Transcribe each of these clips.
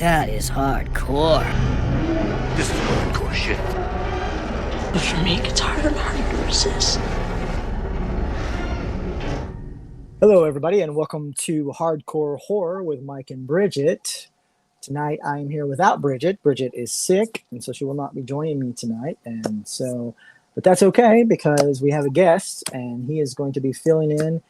That is hardcore. This is hardcore shit. But for me, it gets harder and harder to resist. Hello, everybody, and welcome to Hardcore Horror with Mike and Bridget. Tonight, I am here without Bridget. Bridget is sick, and so she will not be joining me tonight. But that's okay because we have a guest, and he is going to be filling in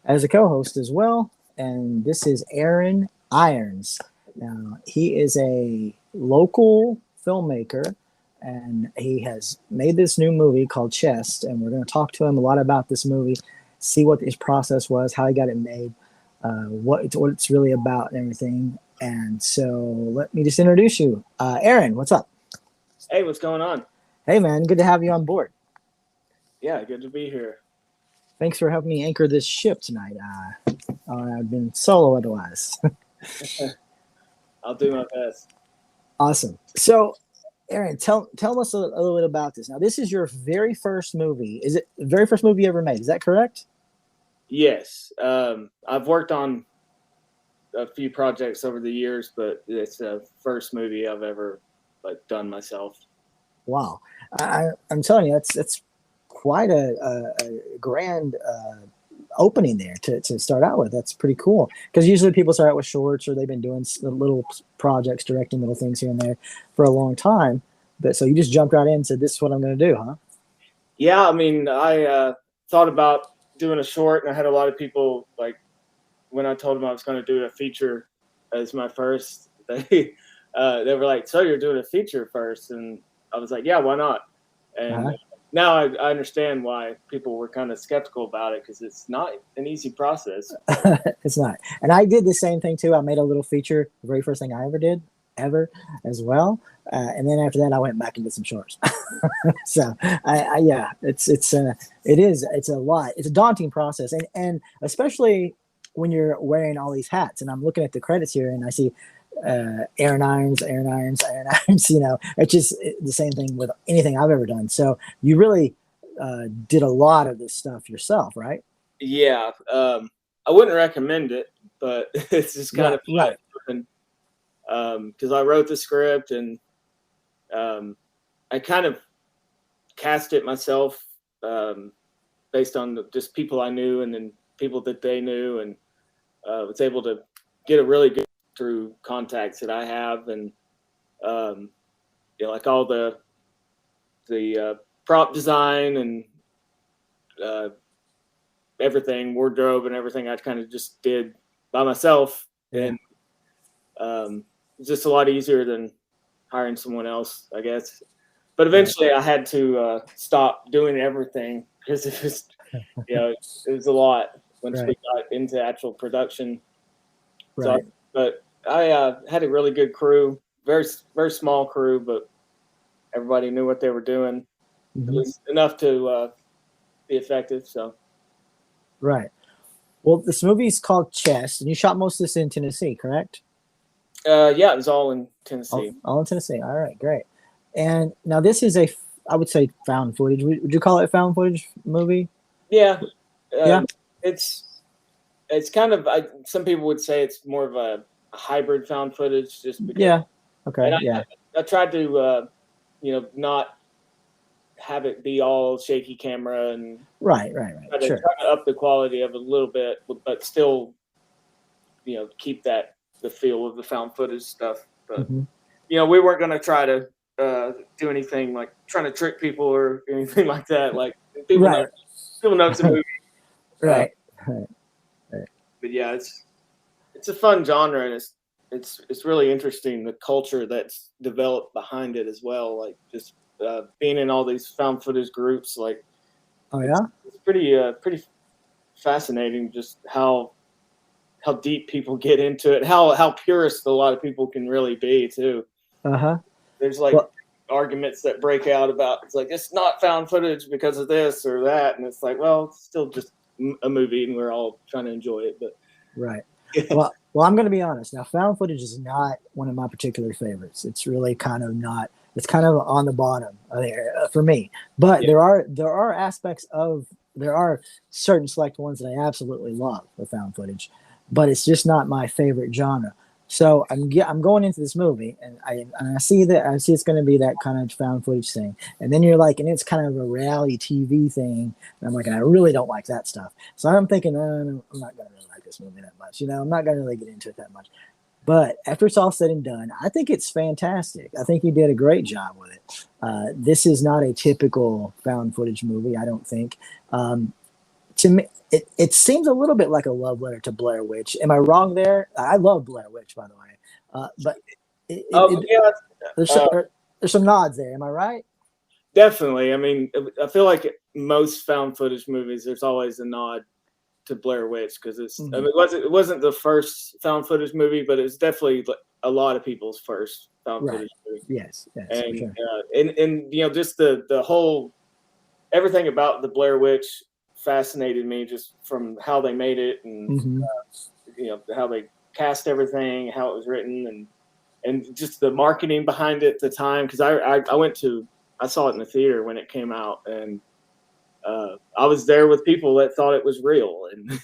as a co-host as well. And this is Aaron Irons. Now, he is a local filmmaker, and he has made this new movie called Chest, and we're going to talk to him a lot about this movie, see what his process was, how he got it made, what it's really about and everything. And so let me just introduce you. Aaron, what's up? Hey, what's going on? Hey, man, good to have you on board. Yeah, good to be here. Thanks for helping me anchor this ship tonight. I've been solo otherwise. I'll do my best. Awesome. So, Aaron, tell us a little bit about this. Now, this is your very first movie. Is it the very first movie you ever made? Is that correct? Yes. I've worked on a few projects over the years, but it's the first movie I've ever done myself. Wow. I'm telling you, that's quite a grand opening there to start out with. That's pretty cool, because usually people start out with shorts, or they've been doing little projects, directing little things here and there for a long time. But so you just jumped right in and said, this is what I'm going to do, huh? Yeah, I mean, I thought about doing a short, and I had a lot of people, when I told them I was going to do a feature as my first, they were like, so you're doing a feature first? And I was like, yeah, why not? And now I understand why people were kind of skeptical about it, because it's not an easy process. It's not. And I did the same thing too. I made a little feature, the very first thing I ever as well. And then after that, I went back and did some shorts. So it's a lot. It's a daunting process. And especially when you're wearing all these hats, and I'm looking at the credits here and I see Aaron Irons, you know, it's just the same thing with anything I've ever done. So you really did a lot of this stuff yourself, right? Yeah. I wouldn't recommend it, but it's just kind of right. Because I wrote the script, and I kind of cast it myself based on just people I knew, and then people that they knew, and was able to get a really good through contacts that I have, and like all the prop design and everything, wardrobe and everything, I kind of just did by myself, and it's just a lot easier than hiring someone else, I guess. But eventually, I had to stop doing everything, because it was, it was a lot once we got into actual production. Right. So, but I had a really good crew, very very small crew, but everybody knew what they were doing. Mm-hmm. It was enough to be effective. So. Right. Well, this movie is called Chest, and you shot most of this in Tennessee, correct? Yeah, it was all in Tennessee. All in Tennessee. All right, great. And now this is I would say found footage. Would you call it a found footage movie? Yeah. Yeah. It's kind of, some people would say it's more of a hybrid found footage, just because. Yeah. Okay. Yeah. I tried to, not have it be all shaky camera, and right. try to up the quality of it a little bit, but still, keep the feel of the found footage stuff. But we weren't going to try to do anything like trying to trick people or anything like that. Like people know it's a movie. Right. But yeah, it's a fun genre, and it's really interesting, the culture that's developed behind it as well. Like just being in all these found footage groups, like it's pretty fascinating just how deep people get into it, how purist a lot of people can really be too. There's arguments that break out about, it's like, it's not found footage because of this or that, and it's like, well, it's still just a movie, and we're all trying to enjoy it. But well, I'm going to be honest. Now, found footage is not one of my particular favorites. It's really kind of not. It's kind of on the bottom there for me. But there are aspects of, there are certain select ones that I absolutely love with found footage, but it's just not my favorite genre. So I'm going into this movie, and I see it's going to be that kind of found footage thing, and then you're like, and it's kind of a reality TV thing, and I'm like, and I really don't like that stuff. So I'm thinking, no, I'm not going to really like this movie that much. I'm not going to really get into it that much. But after it's all said and done, I think it's fantastic. I think he did a great job with it. This is not a typical found footage movie, I don't think. To me, it seems a little bit like a love letter to Blair Witch. Am I wrong there? I love Blair Witch, by the way. But Yeah, there's some nods there. Am I right? definitely. I mean, I feel like most found footage movies, there's always a nod to Blair Witch because I mean, it wasn't the first found footage movie, but it was definitely a lot of people's first found footage movie. Yes, and sure. and just the whole everything about the Blair Witch fascinated me just from how they made it and how they cast everything, how it was written, and just the marketing behind it at the time. Because I saw it in the theater when it came out, and I was there with people that thought it was real, and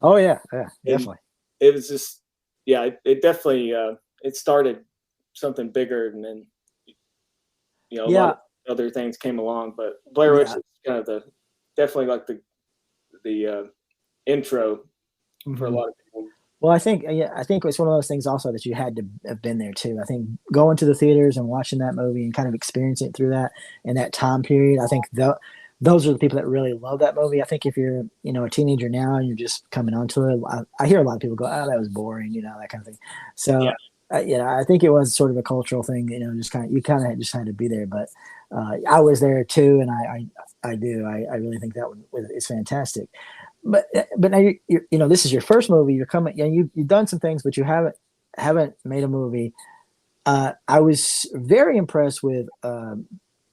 Oh yeah, definitely. It was just it definitely it started something bigger, and then a lot of other things came along. But Blair Witch is kind of definitely like the intro for a lot of people. Well, I think it's one of those things also that you had to have been there too. I think going to the theaters and watching that movie and kind of experiencing it through that in that time period. I think those are the people that really love that movie. I think if you're a teenager now and you're just coming onto it, I hear a lot of people go, "Oh, that was boring," that kind of thing. So I think it was sort of a cultural thing. Just you kind of just had to be there. But I was there too, and I really think that one is fantastic. But now this is your first movie. You're coming, you've done some things, but you haven't made a movie. I was very impressed with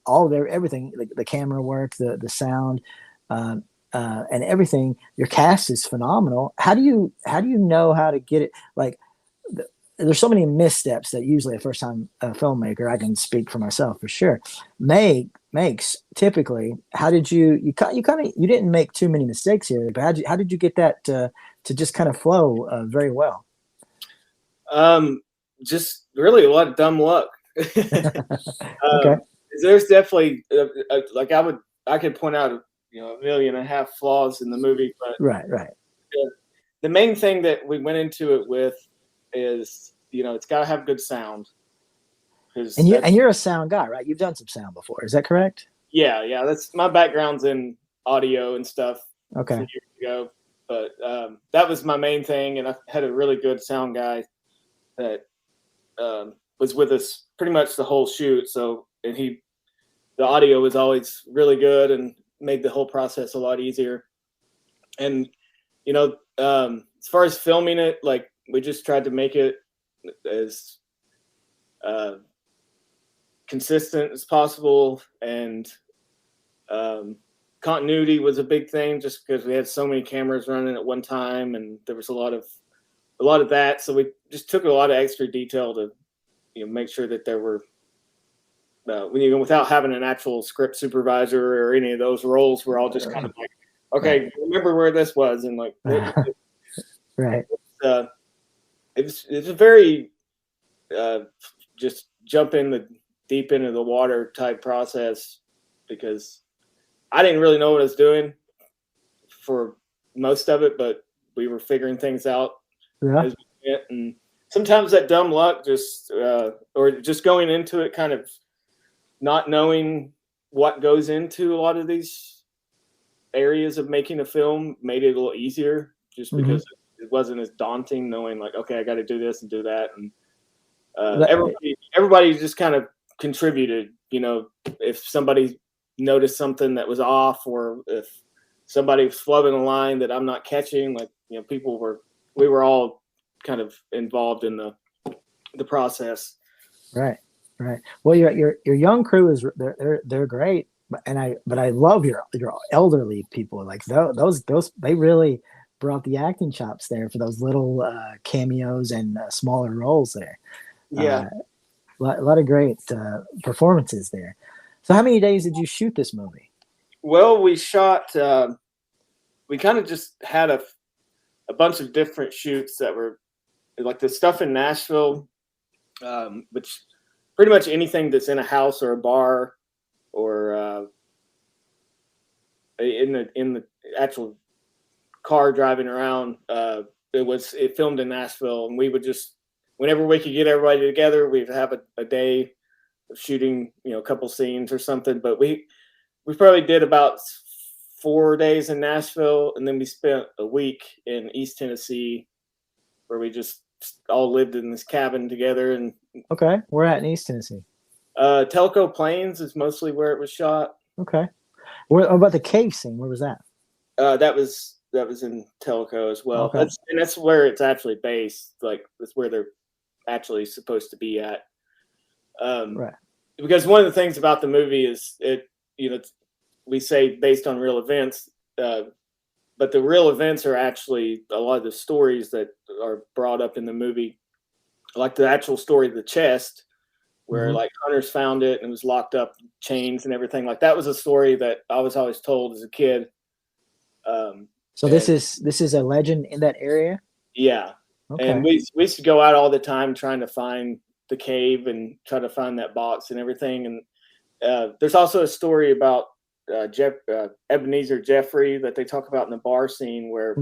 all of everything, the camera work, the sound, and everything. Your cast is phenomenal. How do you know how to get it? Like, there's so many missteps that usually a first time filmmaker, I can speak for myself for sure, makes typically. How did you didn't make too many mistakes here, but how did you get that to just kind of flow very well? Just really a lot of dumb luck. Okay. There's definitely I could point out a million and a half flaws in the movie, but right. The main thing that we went into it with is it's got to have good sound. And you're a sound guy, right? You've done some sound before, is that correct? Yeah. That's my background's in audio and stuff. Okay. Years ago, but that was my main thing, and I had a really good sound guy that was with us pretty much the whole shoot. So, and the audio was always really good and made the whole process a lot easier. And as far as filming it, like we just tried to make it as consistent as possible, and continuity was a big thing just because we had so many cameras running at one time, and there was a lot of that. So we just took a lot of extra detail to make sure that there were without having an actual script supervisor or any of those roles. We're all just kind of like, okay, remember where this was, and like right. It's a very just jump in deep into the water type process, because I didn't really know what I was doing for most of it, but we were figuring things out as we went. And sometimes that dumb luck or just going into it kind of not knowing what goes into a lot of these areas of making a film made it a little easier, just because it wasn't as daunting knowing like, okay, I got to do this and do that. And everybody just kind of contributed, if somebody noticed something that was off, or if somebody was flubbing a line that I'm not catching, like, we were all kind of involved in the process. Right. Well, your young crew is they're great, but I love your elderly people. Like those they really brought the acting chops there for those little cameos and smaller roles there. Yeah, a lot of great performances there. So, how many days did you shoot this movie? Well, we shot. We kind of just had a bunch of different shoots that were like the stuff in Nashville, which pretty much anything that's in a house or a bar or in the actual car driving around. It filmed in Nashville, and we would just, whenever we could get everybody together, we'd have a day of shooting, a couple scenes or something. But we probably did about 4 days in Nashville, and then we spent a week in East Tennessee, where we just all lived in this cabin together. And Okay, we're at in East Tennessee. Telco Plains is mostly where it was shot. Okay. What about the cave scene? Where was that? That was in Telco as well. Okay. That's where it's actually based. Like, that's where they're actually supposed to be at. Right. Because one of the things about the movie is we say based on real events, but the real events are actually a lot of the stories that are brought up in the movie, like the actual story of the chest, where like hunters found it and it was locked up, chains and everything. Like, that was a story that I was always told as a kid. So this is a legend in that area? Yeah. Okay. And we used to go out all the time trying to find the cave and try to find that box and everything. And there's also a story about Ebenezer Jeffrey that they talk about in the bar scene, where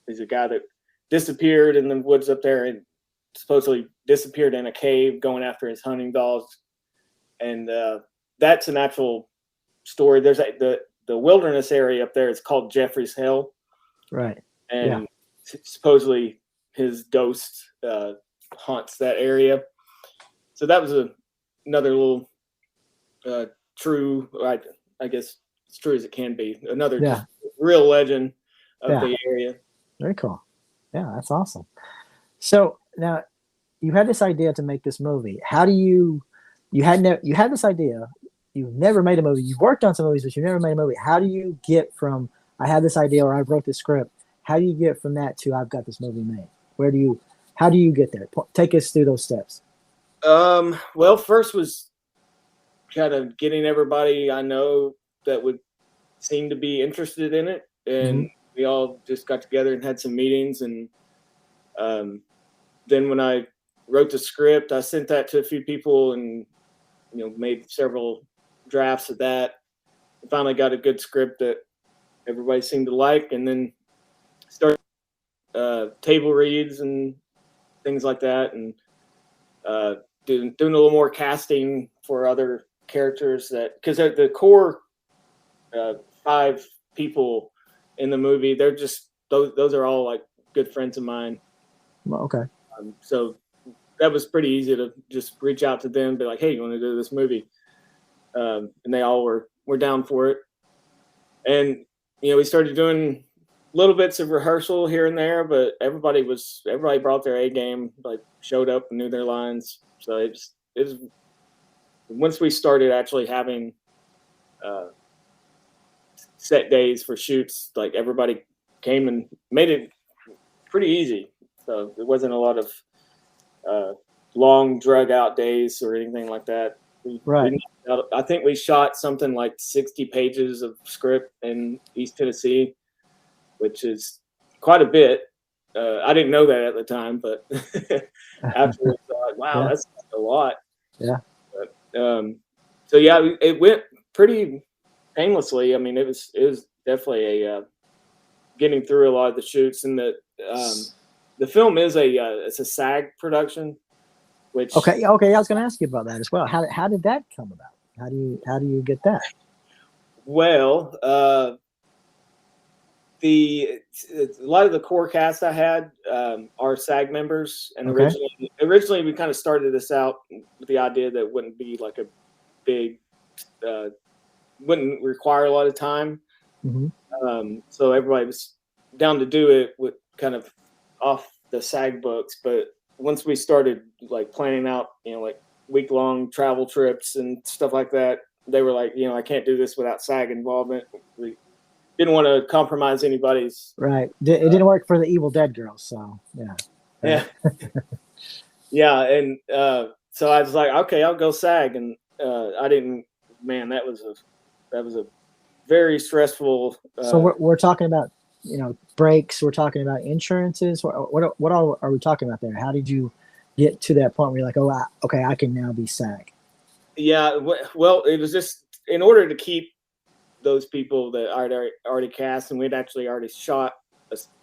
there's a guy that disappeared in the woods up there and supposedly disappeared in a cave going after his hunting dogs. And that's an actual story. There's the wilderness area up there. It's called Jeffrey's Hell. Right. And supposedly his ghost haunts that area. So that was another little true, I guess as true as it can be, another real legend of the area. Very cool. Yeah, that's awesome. So now you had this idea to make this movie. How do you had this idea, you've never made a movie, you've worked on some movies, but you've never made a movie. How do you get from I had this idea or I wrote this script, how do you get from that to I've got this movie made? How do you get there? Take us through those steps. Well, first was kind of getting everybody I know that would seem to be interested in it. And we all just got together and had some meetings. And then when I wrote the script, I sent that to a few people and, made several drafts of that. I finally got a good script that everybody seemed to like, and then started table reads and things like that, and doing a little more casting for other characters, that because the core 5 people in the movie, they're just those are all like good friends of mine. Okay. So that was pretty easy to just reach out to them and be like, hey, you want to do this movie? And they all were down for it. And we started doing little bits of rehearsal here and there, but everybody brought their A game, like showed up and knew their lines. So it was once we started actually having set days for shoots, like everybody came and made it pretty easy. So there wasn't a lot of long drug out days or anything like that. I think we shot something like 60 pages of script in East Tennessee, which is quite a bit. I didn't know that at the time, but afterwards, I was like, wow, that's a lot. Yeah. But, so yeah, it went pretty painlessly. I mean, it was definitely a getting through a lot of the shoots, and the film is it's a SAG production. Which okay, I was going to ask you about that as well. How did that come about? How do you get that? Well, a lot of the core cast I had are SAG members, and originally we kind of started this out with the idea that it wouldn't be like a big, wouldn't require a lot of time. So everybody was down to do it with kind of off the SAG books, but once we started like planning out, like week-long travel trips and stuff like that, they were like, I can't do this without SAG involvement. We didn't want to compromise anybody's. Right. It didn't work for the Evil Dead girls, so yeah. Yeah. Yeah, and so I was like, okay, I'll go SAG, and I didn't. Man, that was a very stressful. So we're talking about breaks. We're talking about insurances. What all are we talking about there? How did you get to that point where you're like, oh, okay, I can now be SAG? Yeah, well, it was just in order to keep those people that I'd already cast, and we'd actually already shot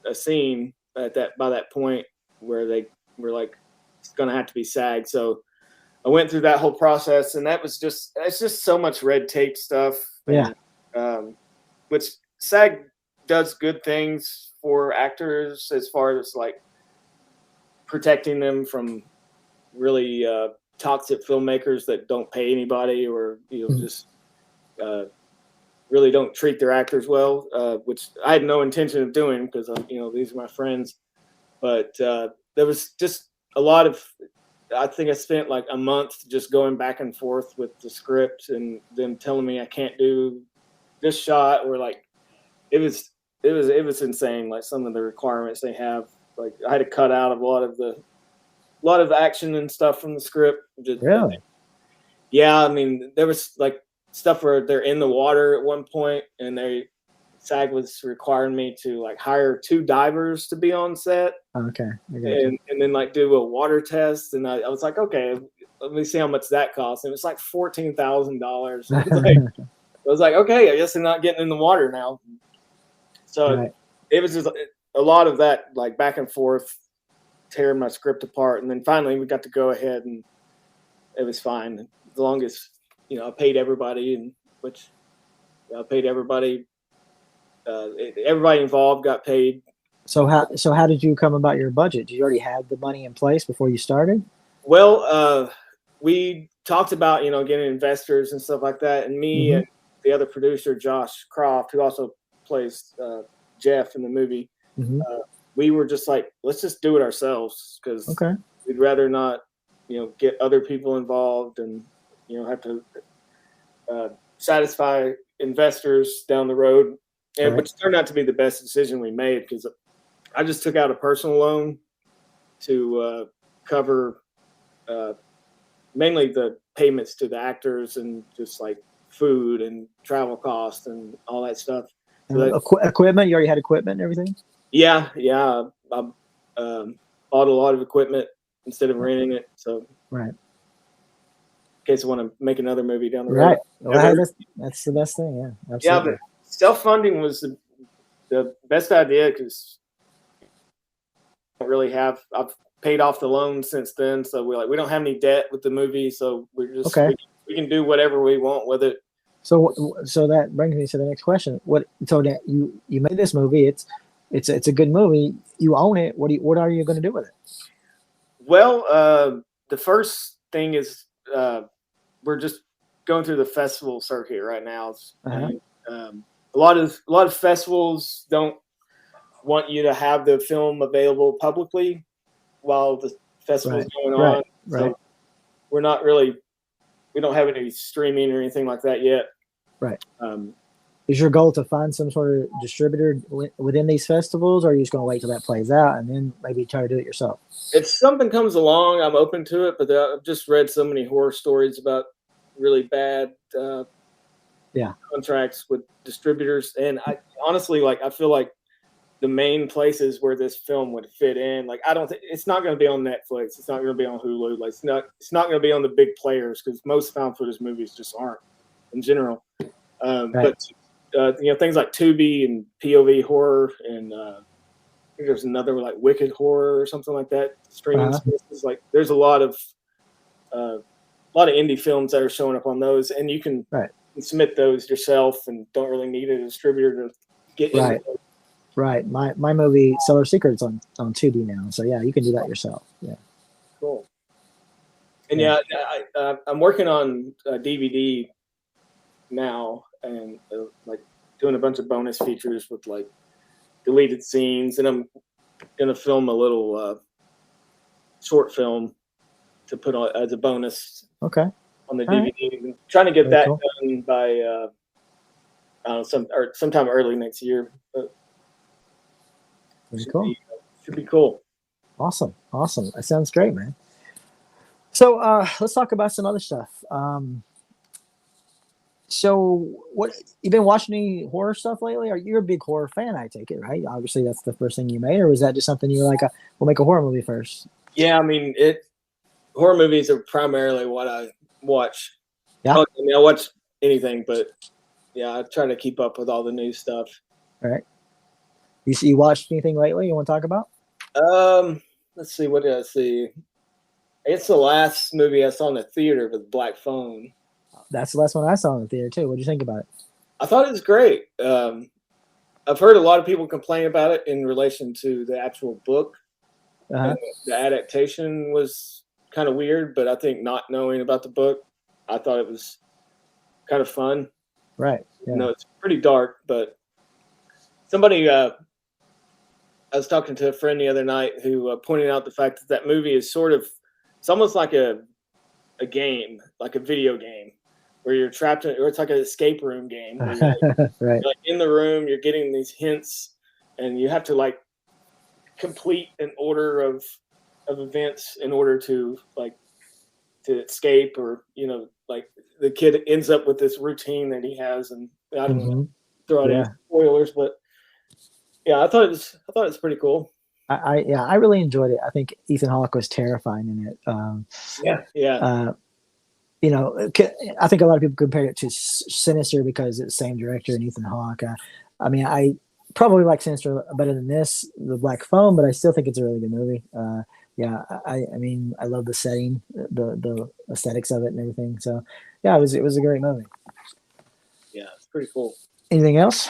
a scene by that point where they were like, it's going to have to be SAG. So I went through that whole process, and it's just so much red tape stuff. Yeah. And, which SAG does good things for actors as far as like protecting them from really toxic filmmakers that don't pay anybody or just really don't treat their actors well, which I had no intention of doing because these are my friends. But there was just a lot of. I think I spent like a month just going back and forth with the script and them telling me I can't do this shot, or like it was insane. Like some of the requirements they have, like I had to cut out a lot of action and stuff from the script. Really? Yeah, I mean there was like stuff where they're in the water at one point, and SAG was requiring me to like hire 2 divers to be on set. Okay. And then like do a water test, and I was like, okay, let me see how much that costs. And it's like $14,000. I was like, okay, I guess I'm not getting in the water now. So It was just a lot of that, like back and forth, tearing my script apart, and then finally we got to go ahead, and it was fine as long as I paid everybody, and which I paid everybody. Everybody involved got paid. So how did you come about your budget? Did you already have the money in place before you started? Well, we talked about getting investors and stuff like that, and me and the other producer Josh Croft, who also plays Jeff in the movie, we were just like, let's just do it ourselves because we'd rather not get other people involved and have to satisfy investors down the road. And which turned out to be the best decision we made because I just took out a personal loan to cover mainly the payments to the actors and just like food and travel costs and all that stuff. So equipment? You already had equipment and everything? Yeah. I bought a lot of equipment instead of renting it. So in case I want to make another movie down the road. Right. Well, that's the best thing. Yeah. Absolutely. Yeah, but self-funding was the best idea because I don't really have. I've paid off the loan since then, so we don't have any debt with the movie, so we're just we can do whatever we want with it. So that brings me to the next question. So that you made this movie, it's a good movie. You own it. What are you going to do with it? Well, the first thing is we're just going through the festival circuit right now. And, a lot of festivals don't want you to have the film available publicly while the festival is going on. So we don't have any streaming or anything like that yet. Right. Is your goal to find some sort of distributor within these festivals, or are you just going to wait till that plays out and then maybe try to do it yourself? If something comes along, I'm open to it, but I've just read so many horror stories about really bad contracts with distributors, and I honestly I feel like the main places where this film would fit in, like I don't think it's not going to be on Netflix, it's not going to be on Hulu, like it's not going to be on the big players because most found footage movies just aren't in general. But things like Tubi and POV horror, and I think there's another like Wicked horror or something like that. Streaming spaces, like there's a lot of indie films that are showing up on those, and you can submit those yourself and don't really need a distributor to get in. Right. My movie Solar Secret's on Tubi now, so yeah, you can do that yourself. Yeah. Cool. And I'm working on a DVD now, and like doing a bunch of bonus features with like deleted scenes, and I'm gonna film a little short film to put on as a bonus. On the DVD. Right. Trying to get that done by sometime early next year. Should be cool. Awesome. That sounds great, man. So let's talk about some other stuff. So, what you been watching any horror stuff lately? Are you a big horror fan? I take it, right? Obviously, that's the first thing you made, or was that just something you were like? We'll make a horror movie first. Yeah, I mean, horror movies are primarily what I watch. Yeah. I mean, I watch anything, but yeah, I try to keep up with all the new stuff. All right. You watched anything lately you want to talk about? Let's see. What did I see? It's the last movie I saw in the theater with Black Phone. That's the last one I saw in the theater too. What did you think about it? I thought it was great. I've heard a lot of people complain about it in relation to the actual book. Uh-huh. The adaptation was kind of weird, but I think not knowing about the book, I thought it was kind of fun. Right. Yeah. No, it's pretty dark, but somebody, I was talking to a friend the other night who pointed out the fact that movie is it's almost like a game, like a video game, where you're trapped in, or it's like an escape room game. Where you're right. you're like in the room, you're getting these hints, and you have to like complete an order of events in order to escape, or like the kid ends up with this routine that he has, and I don't know, throw out any spoilers, but yeah, I thought it was pretty cool. I really enjoyed it. I think Ethan Hawke was terrifying in it. Yeah. I think a lot of people compared it to Sinister because it's the same director and Ethan Hawke. I mean, I probably like Sinister better than this, The Black Phone, but I still think it's a really good movie. I mean, I love the setting, the aesthetics of it and everything. So, yeah, it was a great movie. Yeah, it's pretty cool. Anything else?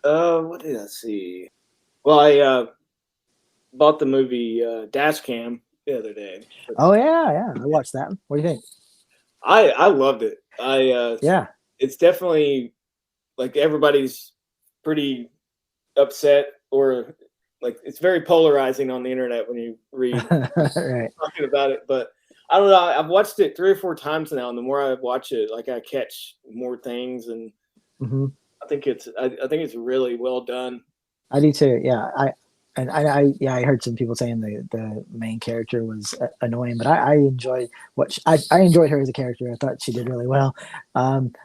What did I see? Well, I bought the movie Dashcam the other day. Oh yeah, I watched that one. What do you think? I loved it. It's definitely like everybody's pretty upset, or like it's very polarizing on the internet when you read right. talking about it. But I don't know. I've watched it 3 or 4 times now, and the more I watch it, like I catch more things, and I think it's really well done. I do too. Yeah, I heard some people saying the main character was annoying, but I enjoyed I enjoyed her as a character. I thought she did really well. And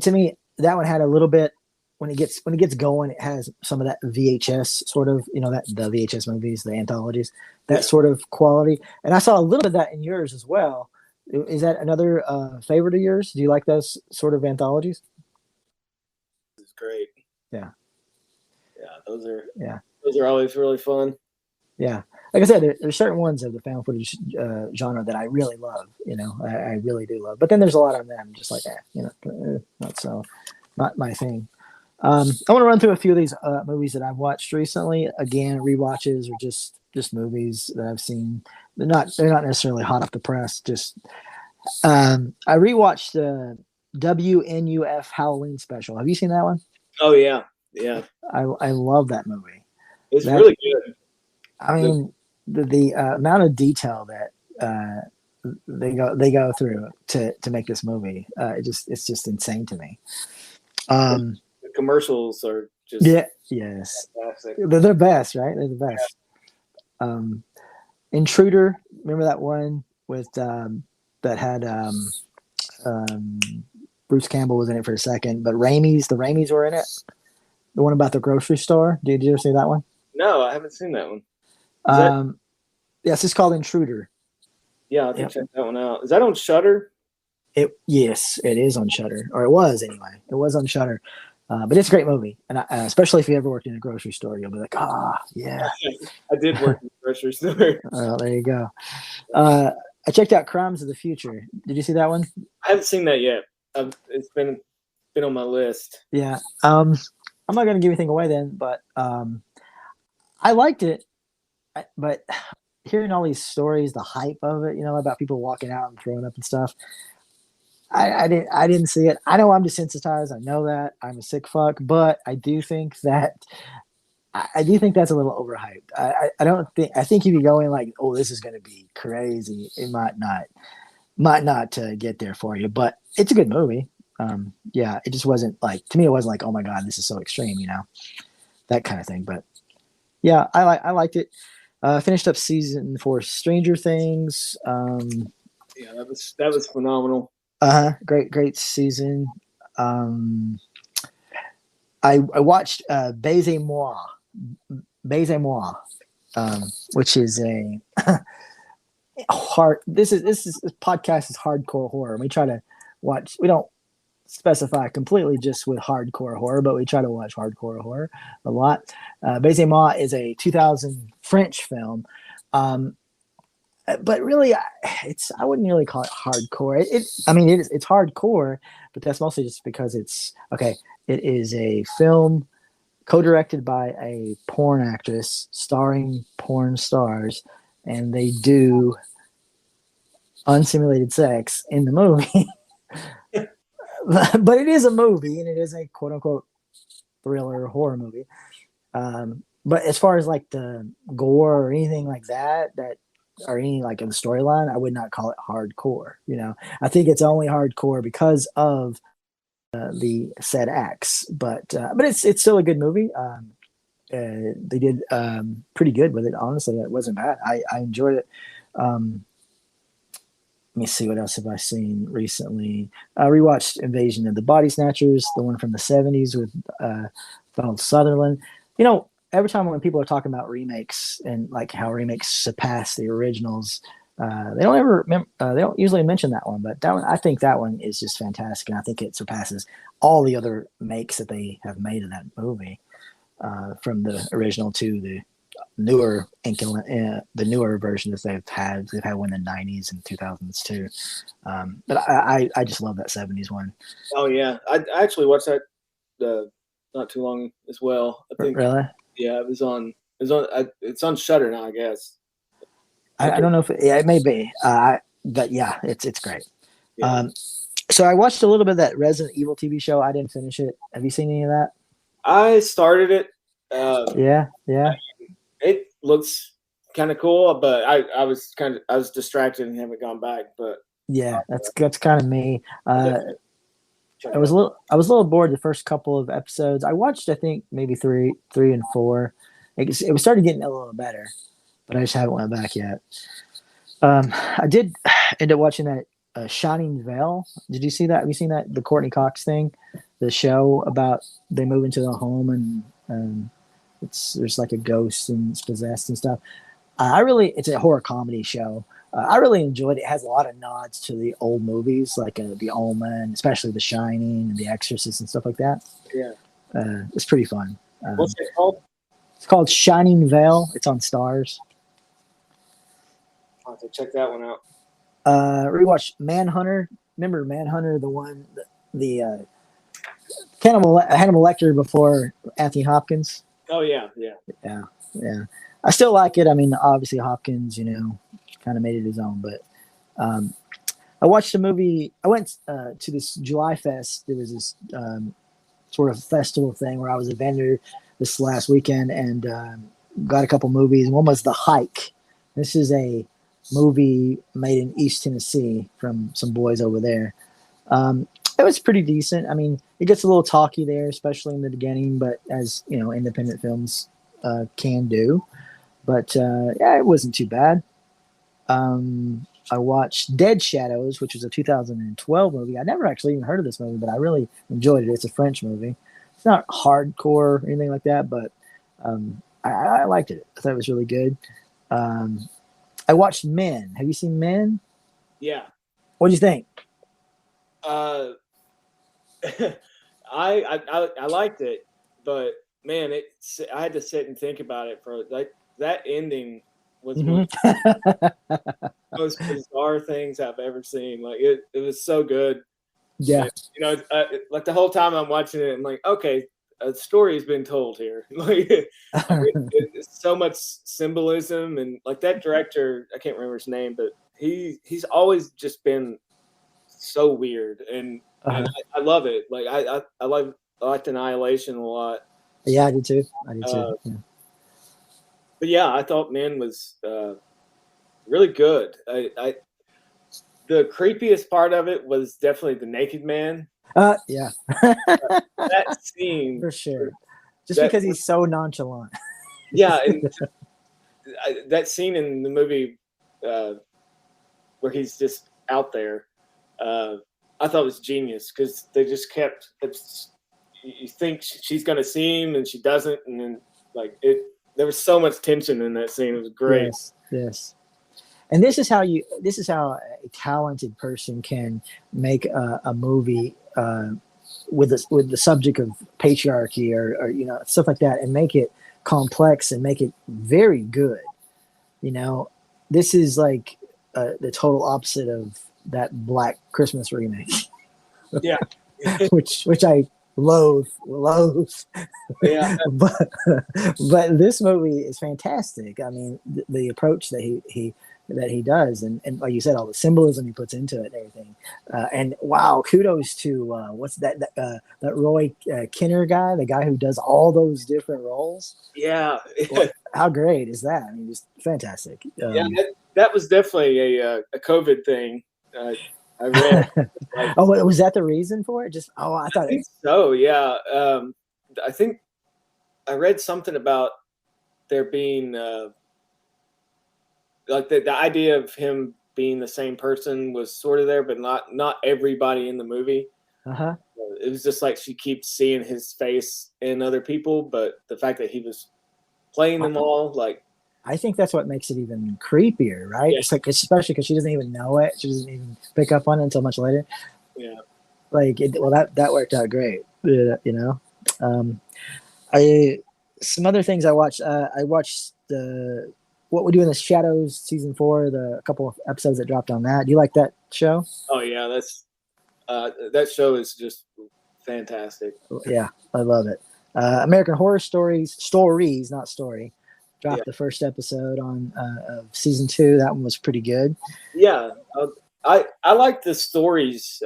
to me, that one had a little bit when it gets going, it has some of that VHS sort of, that the VHS movies, the anthologies, that sort of quality. And I saw a little bit of that in yours as well. Is that another favorite of yours? Do you like those sort of anthologies? It's great. Yeah. Those are always really fun. Yeah, like I said, there's certain ones of the found footage genre that I really love. I really do love. But then there's a lot of them just like not my thing. I want to run through a few of these movies that I've watched recently. Again, rewatches or just movies that I've seen. They're not necessarily hot off the press. Just I rewatched the WNUF Halloween special. Have you seen that one? Oh yeah. I love that movie. It's really good. I mean, the amount of detail that they go through to make this movie, it's just insane to me. The commercials are just yes, fantastic. They're the best, right? They're the best. Yeah. Intruder, remember that one with that had Bruce Campbell was in it for a second, but the Raimis were in it. The one about the grocery store. Did you ever see that one? No, I haven't seen that one. Yes, it's called Intruder. Yeah, I'll have to check that one out. Is that on Shudder? Yes, it is on Shudder, or it was anyway. It was on Shudder, but it's a great movie, and especially if you ever worked in a grocery store, you'll be like, yeah. I did work in a grocery store. Oh, there you go. I checked out Crimes of the Future. Did you see that one? I haven't seen that yet. It's been on my list. Yeah. I'm not going to give anything away then, but I liked it. But hearing all these stories, the hype of it, about people walking out and throwing up and stuff, I didn't see it. I know I'm desensitized. I know that I'm a sick fuck, but I do think that's a little overhyped. I think if you go in like, oh, this is going to be crazy, it might not get there for you, but it's a good movie. It just wasn't like, to me, it wasn't like, oh my God, this is so extreme, that kind of thing. But yeah, I liked it. Finished up season 4 Stranger Things. That was phenomenal. Great season. Um, I watched Baiser Moi, Baiser Moi, which is a hard. This podcast is hardcore horror. We try to watch. We don't specify completely just with hardcore horror, but we try to watch hardcore horror a lot. Baiser Moi is a 2000 French film. Um, but really, I wouldn't really call it hardcore. I mean, it's hardcore, but that's mostly just because it's okay. It is a film co-directed by a porn actress, starring porn stars, and they do unsimulated sex in the movie. But it is a movie, and it is a quote unquote thriller horror movie. But as far as like the gore or anything like that, or any like in the storyline, I would not call it hardcore. I think it's only hardcore because of the said acts. But it's still a good movie. They did pretty good with it. Honestly, it wasn't bad. I enjoyed it. Let me see, what else have I seen recently? I rewatched Invasion of the Body Snatchers, the one from the 70s with Donald Sutherland. Every time when people are talking about remakes and like how remakes surpass the originals, they don't usually mention that one, but that one, I think that one is just fantastic, and I think it surpasses all the other makes that they have made of that movie, from the original to the newer the newer versions they've had one in the 90s and 2000s too. But I just love that 70s one. Oh yeah, I actually watched that not too long as well. I think Really? Yeah, it's on Shutter now, I guess. I don't know if it may be, but yeah, it's great. Yeah. So I watched a little bit of that Resident Evil TV show. I didn't finish it. Have you seen any of that? I started it. Yeah. It looks kind of cool, but I was distracted and haven't gone back. But yeah, that's kind of me. I was a little bored the first couple of episodes. I watched, I think, maybe three and four. It was started getting a little better, but I just haven't went back yet. I did end up watching that Shining Veil. Did you see that? Have you seen that, the Courtney Cox thing, the show about they move into the home and there's like a ghost and it's possessed and stuff. It's a horror comedy show. I really enjoyed it. It has a lot of nods to the old movies, like The Omen, especially The Shining and The Exorcist and stuff like that. Yeah. It's pretty fun. What's it called? It's called Shining Veil. It's on Stars. I'll have to check that one out. Rewatch Manhunter. Remember Manhunter, the one, the Hannibal Lecter before Anthony Hopkins? Oh yeah. Yeah. I still like it. I mean, obviously Hopkins, kind of made it his own. But I watched a movie. I went to this July Fest. There was this sort of festival thing where I was a vendor this last weekend and got a couple movies. One was The Hike. This is a movie made in East Tennessee from some boys over there. It was pretty decent. I mean, it gets a little talky there, especially in the beginning, but as independent films can do. But yeah, it wasn't too bad. I watched Dead Shadows, which was a 2012 movie. I never actually even heard of this movie, but I really enjoyed it. It's a French movie. It's not hardcore or anything like that, but I liked it. I thought it was really good. I watched Men. Have you seen Men? Yeah. What do you think? I liked it, but man, I had to sit and think about it for like that ending was one of the most bizarre things I've ever seen. Like it was so good. Yeah. And, like the whole time I'm watching it, I'm like, okay, a story has been told here. Like it's so much symbolism, and like that director, I can't remember his name, but he's always just been so weird, and I love it. Like I liked Annihilation a lot. Yeah, I did too. Yeah. But yeah, I thought Men was really good. The creepiest part of it was definitely the naked man. Yeah. That scene for sure. Just because he's so nonchalant. Yeah, and that scene in the movie where he's just out there, I thought was genius because they just kept. You think she's gonna see him and she doesn't, and then like it. There was so much tension in that scene. It was great. Yes, yes. And this is how a talented person can make a movie with the subject of patriarchy or stuff like that, and make it complex and make it very good. You know, this is like the total opposite of that Black Christmas remake, Yeah, which I loathe. yeah, but but this movie is fantastic. I mean, the approach that he does, and like you said, all the symbolism he puts into it and everything. And wow, kudos to what's that Roy Kinner guy, the guy who does all those different roles. yeah. How great is that? I mean, just fantastic. Yeah, that was definitely a COVID thing. I read. Like, Oh, was that the reason for it? Just I thought I think so. Yeah, I think I read something about there being like the idea of him being the same person was sort of there, but not everybody in the movie. Uh-huh. It was just like she keeps seeing his face in other people, but the fact that he was playing them all, like. I think that's what makes it even creepier, right? Yeah. It's like, especially because she doesn't even know it. She doesn't even pick up on it until much later. Yeah. Like, that worked out great. You know, I some other things I watched. I watched the What We Do in the Shadows season 4. A couple of episodes that dropped on that. Do you like that show? Oh yeah, that show is just fantastic. Yeah, I love it. American Horror Stories, not story. Dropped the first episode on of season 2. That one was pretty good. Yeah, I like the stories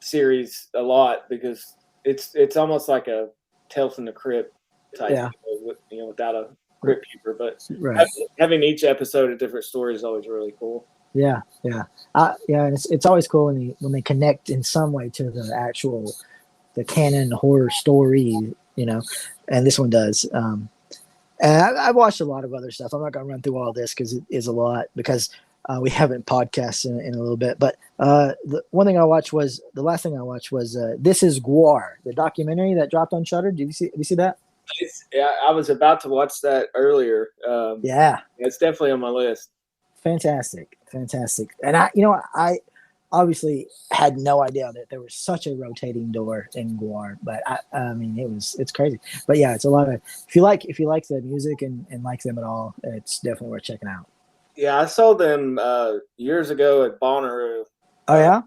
series a lot because it's almost like a Tales from the Crypt type, without a crypt keeper. But right. having each episode a different story is always really cool. Yeah. And it's always cool when they connect in some way to the canon horror story, and this one does. And I've watched a lot of other stuff. I'm not going to run through all this because it is a lot, because we haven't podcasted in a little bit. But the last thing I watched was This Is Gwar, the documentary that dropped on Shudder. Have you see that? Yeah, I was about to watch that earlier. Yeah, it's definitely on my list. Fantastic. And I obviously had no idea that there was such a rotating door in Gwar, but I mean, it's crazy. But yeah, it's a lot of, if you like the music and like them at all, it's definitely worth checking out. Yeah, I saw them years ago at Bonnaroo. Oh yeah?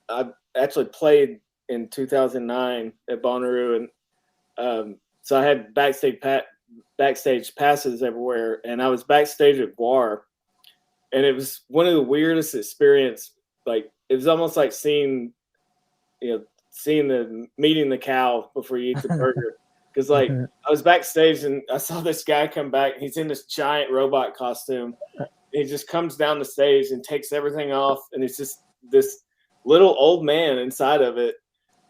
I actually played in 2009 at Bonnaroo, and so I had backstage passes everywhere, and I was backstage at Gwar, and it was one of the weirdest experiences. Like, it was almost like seeing meeting the cow before you eat the burger. Because like I was backstage and I saw this guy come back. He's in this giant robot costume. He just comes down the stage and takes everything off, and it's just this little old man inside of it.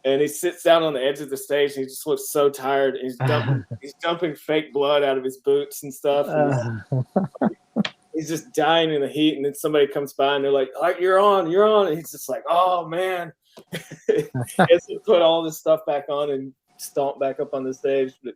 And he sits down on the edge of the stage, and he just looks so tired. And he's dumping fake blood out of his boots and stuff. And he's just dying in the heat, and then somebody comes by and they're like, "All right, you're on," and he's just like, "Oh man," he has to put all this stuff back on and stomp back up on the stage. But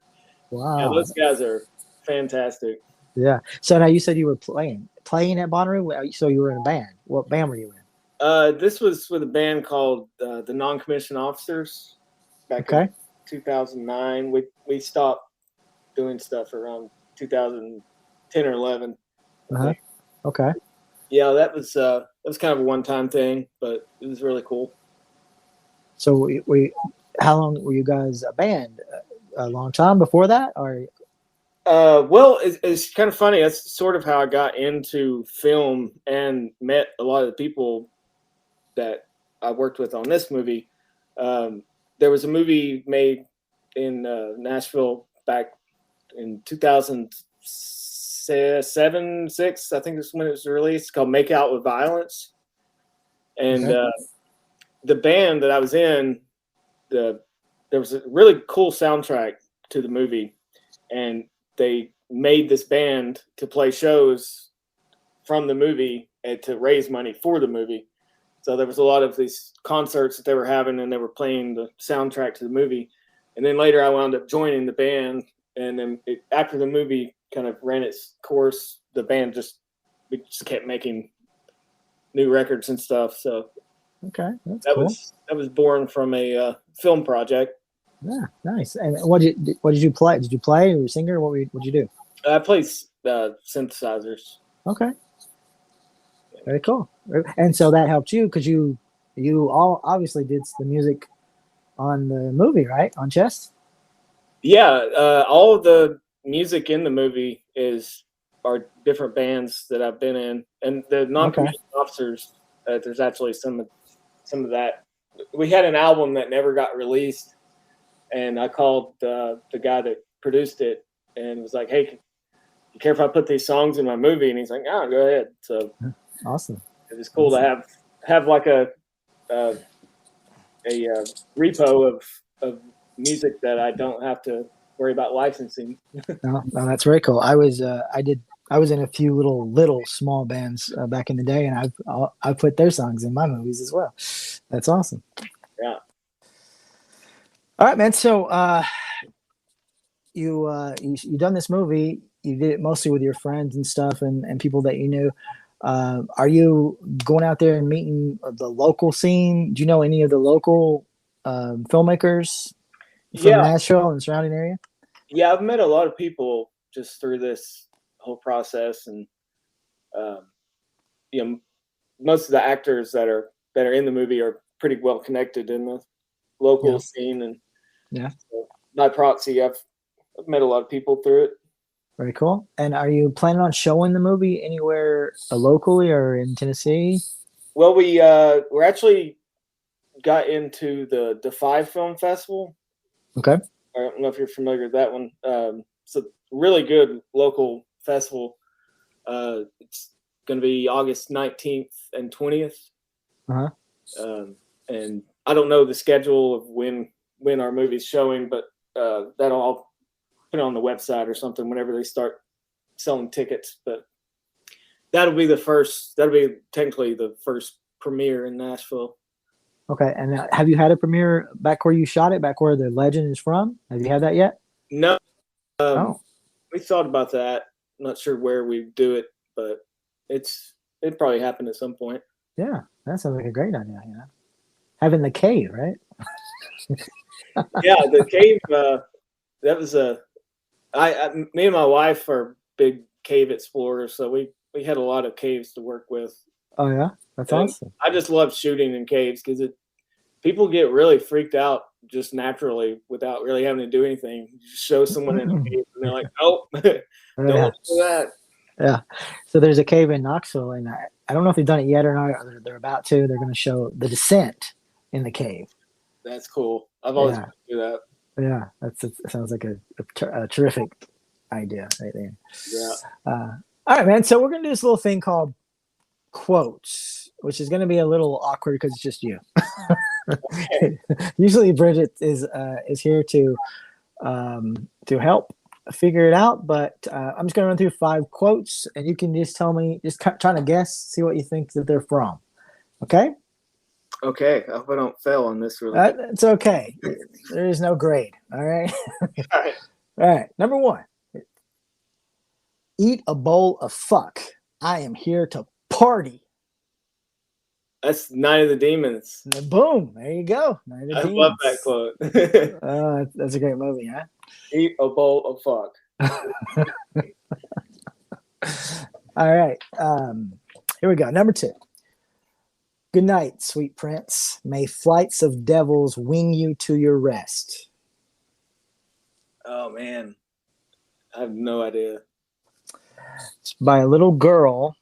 wow, yeah, those guys are fantastic. Yeah. So now you said you were playing at Bonnaroo. So you were in a band. What band were you in? This was with a band called the Non-Commissioned Officers back in 2009. We stopped doing stuff around 2010 or 11. Uh-huh. Okay. Yeah, that was kind of a one-time thing, but it was really cool. So how long were you guys a band? A long time before that, or? Well, it's kind of funny. That's sort of how I got into film and met a lot of the people that I worked with on this movie. There was a movie made in Nashville back in 2007, 6, I think is when it was released, called Make Out with Violence. And the band that I was in, there was a really cool soundtrack to the movie, and they made this band to play shows from the movie and to raise money for the movie. So there was a lot of these concerts that they were having, and they were playing the soundtrack to the movie. And then later I wound up joining the band. And then after the movie kind of ran its course, the band just kept making new records and stuff. So Okay, that's cool. That was born from a film project. Yeah, nice. And what did you play? Did you play? Were you a singer? What'd you do? I play synthesizers. Okay, very cool. And so that helped you because you all obviously did the music on the movie, right? On Chess. Yeah, all of the music in the movie are different bands that I've been in, and the non-commissioned officers. There's actually some of that. We had an album that never got released, and I called the guy that produced it and was like, "Hey, you care if I put these songs in my movie?" And he's like, "Oh, go ahead." So awesome. It was cool to have like a repo of music that I don't have to worry about licensing. No, that's very cool. I was in a few little small bands back in the day, and I've put their songs in my movies as well. That's awesome. Yeah. All right, man. So you done this movie. You did it mostly with your friends and stuff, and people that you knew. Are you going out there and meeting the local scene? Do you know any of the local filmmakers from Nashville and surrounding area? Yeah, I've met a lot of people just through this whole process, and most of the actors that are in the movie are pretty well connected in the local scene, and so by proxy, I've met a lot of people through it. Very cool. And are you planning on showing the movie anywhere locally or in Tennessee? Well, we're actually got into the Defy Film Festival. Okay. I don't know if you're familiar with that one. It's a really good local festival. It's going to be August 19th and 20th. Uh-huh. And I don't know the schedule of when our movie's showing, but that'll all put it on the website or something whenever they start selling tickets. But that'll be technically the first premiere in Nashville. Okay. And have you had a premiere back where you shot it, back where the legend is from? Have you had that yet? No. We thought about that. I'm not sure where we do it, but it'd probably happen at some point. Yeah, that sounds like a great idea. Yeah, having the cave, right? Yeah, the cave. That was me and my wife are big cave explorers, so we had a lot of caves to work with. Oh yeah, that's awesome. I just love shooting in caves because people get really freaked out just naturally without really having to do anything. You just show someone in a cave and they're like, "Oh, don't do that." Yeah. So there's a cave in Knoxville, and I don't know if they've done it yet or not. Or they're about to. They're going to show the descent in the cave. That's cool. I've always wanted to do that. Yeah, that sounds like a terrific idea right there. Yeah. All right, man. So we're going to do this little thing called quotes, which is going to be a little awkward because it's just you. Okay. Usually Bridget is here to help figure it out, but I'm just going to run through 5 quotes, and you can just tell me, just trying to guess, see what you think that they're from. Okay? Okay. I hope I don't fail on this. Really. It's okay. There is no grade. All right? All right. All right. Number 1. Eat a bowl of fuck. I am here to party. That's Night of the Demons. Boom. There you go. Night of the Demons. Love that quote. That's a great movie, huh? Eat a bowl of fuck. All right. Here we go. Number 2. Good night, sweet prince. May flights of devils wing you to your rest. Oh, man. I have no idea. It's by a little girl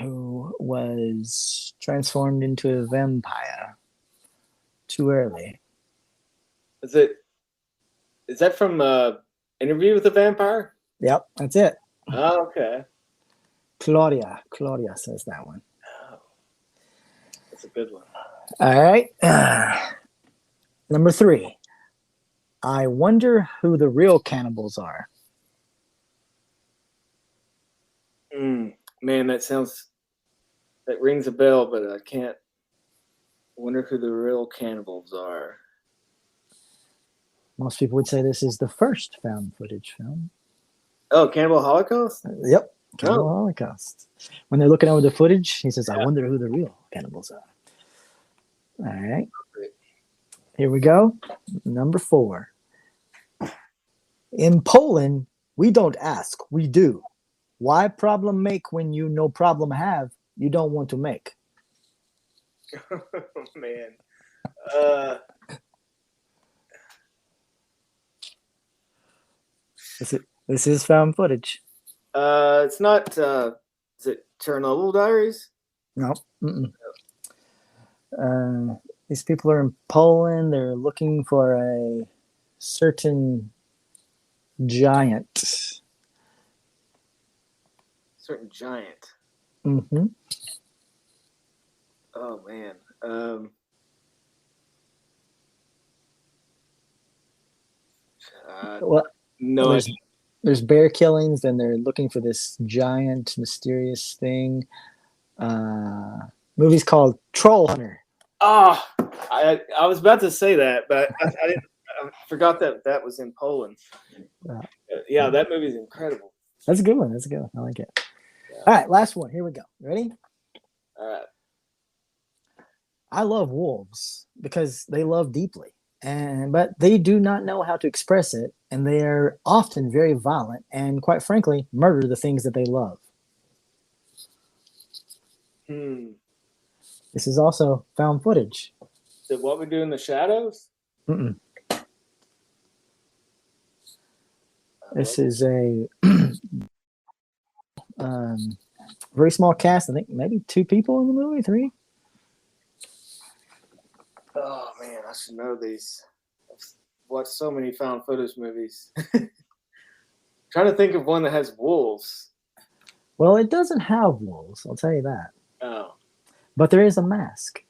who was transformed into a vampire too early. Is that from Interview with a Vampire? Yep, that's it. Oh, okay. Claudia says that one. Oh, that's a good one. All right. Number 3. I wonder who the real cannibals are. Man, that sounds that rings a bell, but I can't. Wonder who the real cannibals are. Most people would say this is the first found footage film. Oh, Cannibal Holocaust? Yep, Cannibal Holocaust. When they're looking over the footage, he says, "I Yeah. wonder who the real cannibals are." All right, here we go. Number 4. In Poland, we don't ask, we do. Why problem make when you no problem have, you don't want to make? Oh, man. This is found footage. It's not. Is it Chernobyl Diaries? No. These people are in Poland. They're looking for a certain giant. Certain giant. Mm-hmm. Oh man. Well, no idea. There's bear killings, then they're looking for this giant, mysterious thing. Movie's called Troll Hunter. Oh, I was about to say that, but I forgot that was in Poland. Yeah, that movie's incredible. That's a good one. I like it. Yeah. All right, last one. Here we go. Ready? All right. I love wolves because they love deeply, but they do not know how to express it, and they are often very violent and, quite frankly, murder the things that they love. This is also found footage. Is it What We Do in the Shadows? Mm-mm. This is a very small cast. I think maybe 2 people in the movie, 3. Oh man, I should know these. I've watched so many found footage movies. Trying to think of one that has wolves. Well, it doesn't have wolves, I'll tell you that. Oh. But there is a mask.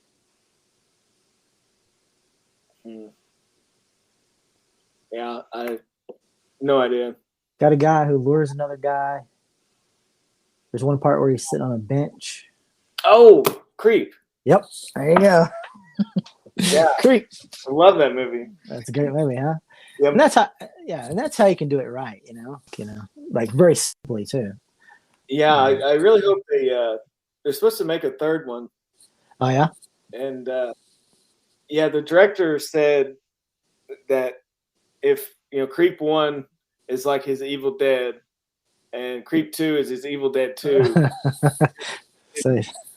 Yeah, I no idea. Got a guy who lures another guy. There's one part where he's sitting on a bench. Oh, Creep. Yep, there you go. Yeah, Creep. I love that movie. That's a great movie, huh? Yep. And that's how you can do it right, like very simply too. Yeah, I really hope they're supposed to make a 3rd one. Oh yeah. And yeah, the director said that if Creep 1 is like his Evil Dead, and Creep 2 is his Evil Dead 2.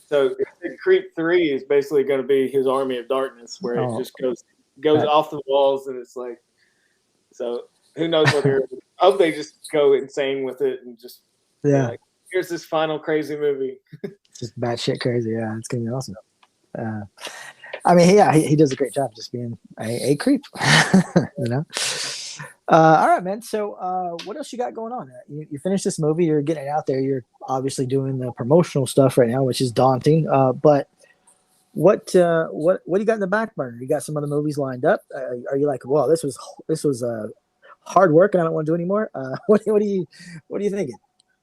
So Creep 3 is basically going to be his Army of Darkness, where it just goes off the walls, and it's like, so who knows what they're. I hope they just go insane with it and just like, here's this final crazy movie. Just batshit crazy, yeah. It's gonna be awesome. I mean, yeah, he does a great job just being a creep, All right, man. So, what else you got going on? You finished this movie. You're getting it out there. You're obviously doing the promotional stuff right now, which is daunting. But what do you got in the back burner? You got some other movies lined up? Are you like, well, this was hard work, and I don't want to do anymore? What are you thinking?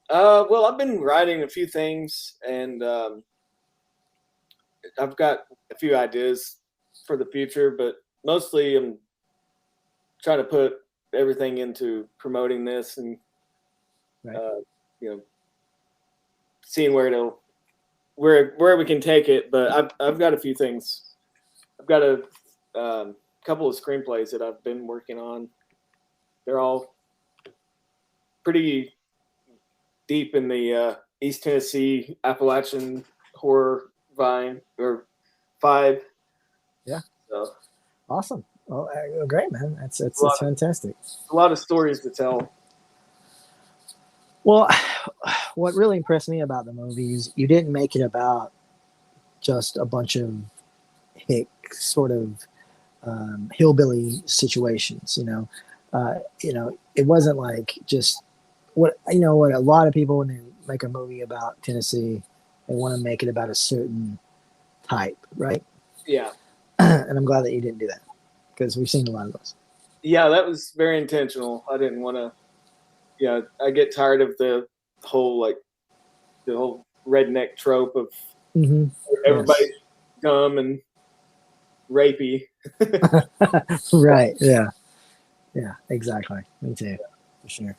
Well, I've been writing a few things, and I've got a few ideas for the future, but mostly I'm trying to put everything into promoting this and seeing where we can take it. But I've got a few things. I've got a couple of screenplays that I've been working on. They're all pretty deep in the East Tennessee Appalachian horror vibe. Yeah. So awesome. Well, great, man. That's fantastic. A lot of stories to tell. Well, what really impressed me about the movie is you didn't make it about just a bunch of hick sort of hillbilly situations. It wasn't like just what a lot of people, when they make a movie about Tennessee, they want to make it about a certain type, right? Yeah. And I'm glad that you didn't do that, because we've seen a lot of those. Yeah, that was very intentional. I didn't want to. Yeah, I get tired of the whole redneck trope of Mm-hmm. Everybody's dumb and rapey. Right. Yeah. Yeah. Exactly. Me too. For sure.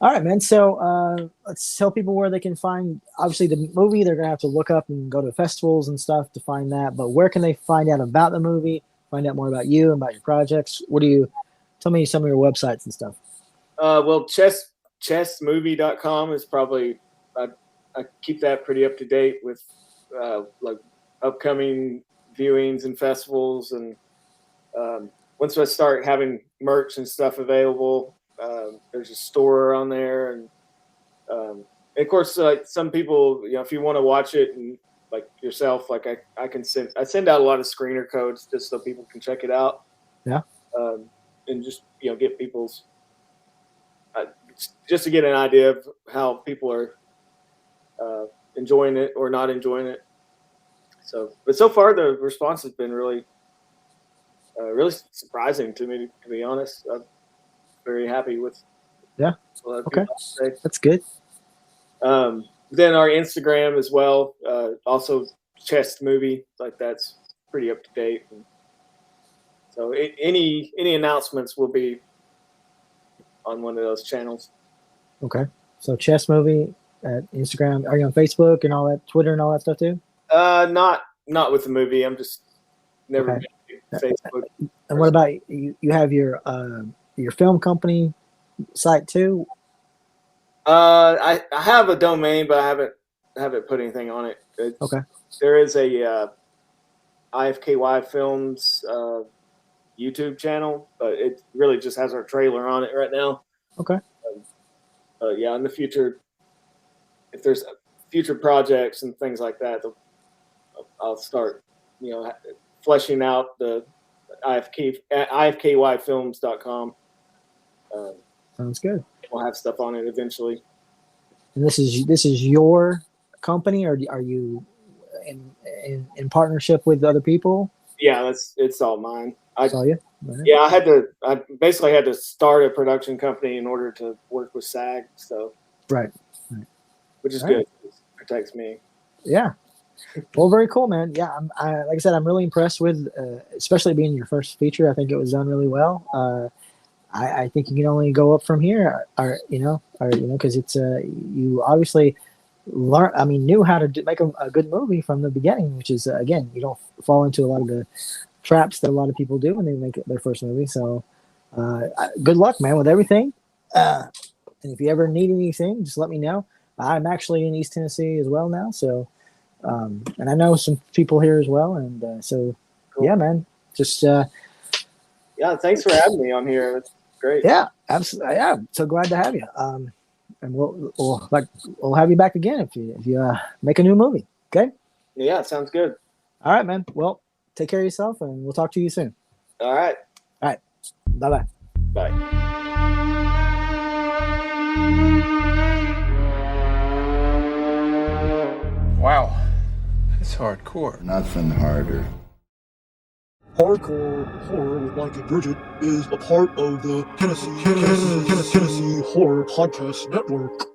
All right, man. So let's tell people where they can find. Obviously, the movie they're gonna have to look up and go to festivals and stuff to find that. But where can they find out about the movie? Find out more about you and about your projects. What do you? Tell me some of your websites and stuff. Well, chessmovie.com is probably I keep that pretty up to date with like upcoming viewings and festivals, and once I start having merch and stuff available, there's a store on there, and of course, some people, if you want to watch it and like yourself, like I can send out a lot of screener codes just so people can check it out. Yeah. And just get people's just to get an idea of how people are enjoying it or not enjoying it. But so far the response has been really surprising to me, to be honest. I'm very happy with. Yeah. Okay. That's good. Then our Instagram as well, also Chess Movie, like that's pretty up to date. And so any announcements will be on one of those channels. Okay. So Chess Movie at Instagram. Are you on Facebook and all that, Twitter and all that stuff too? Not with the movie. I'm just never been to Facebook. And what about you? You have your film company site too? I have a domain, but I haven't put anything on it. Okay. There is a IFKY Films YouTube channel, but it really just has our trailer on it right now. Okay. Yeah, in the future, if there's future projects and things like that, I'll start, fleshing out the IFKYfilms.com. Sounds good. We'll have stuff on it eventually. And this is your company, or are you in partnership with other people? Yeah, it's all mine. It's all you? Right. Yeah, I basically had to start a production company in order to work with SAG. So right. Which is good. It protects me. Yeah. Well, very cool, man. Yeah, like I said, I'm really impressed with, especially being your first feature. I think it was done really well. I think you can only go up from here, because it's you obviously knew how to make a good movie from the beginning, which is again, you don't fall into a lot of the traps that a lot of people do when they make their first movie. So, good luck, man, with everything. And if you ever need anything, just let me know. I'm actually in East Tennessee as well now, so and I know some people here as well, and so cool. Yeah, man, just yeah, thanks for having me on here. That's great. Yeah, absolutely. Yeah, so glad to have you. And we'll have you back again if you make a new movie. Okay. Yeah, sounds good. All right, man. Well, take care of yourself, and we'll talk to you soon. All right. All right. Bye-bye. Bye. Wow, that's hardcore. Nothing harder. Hardcore Horror with Mike and Bridget is a part of the Tennessee Horror Podcast Network.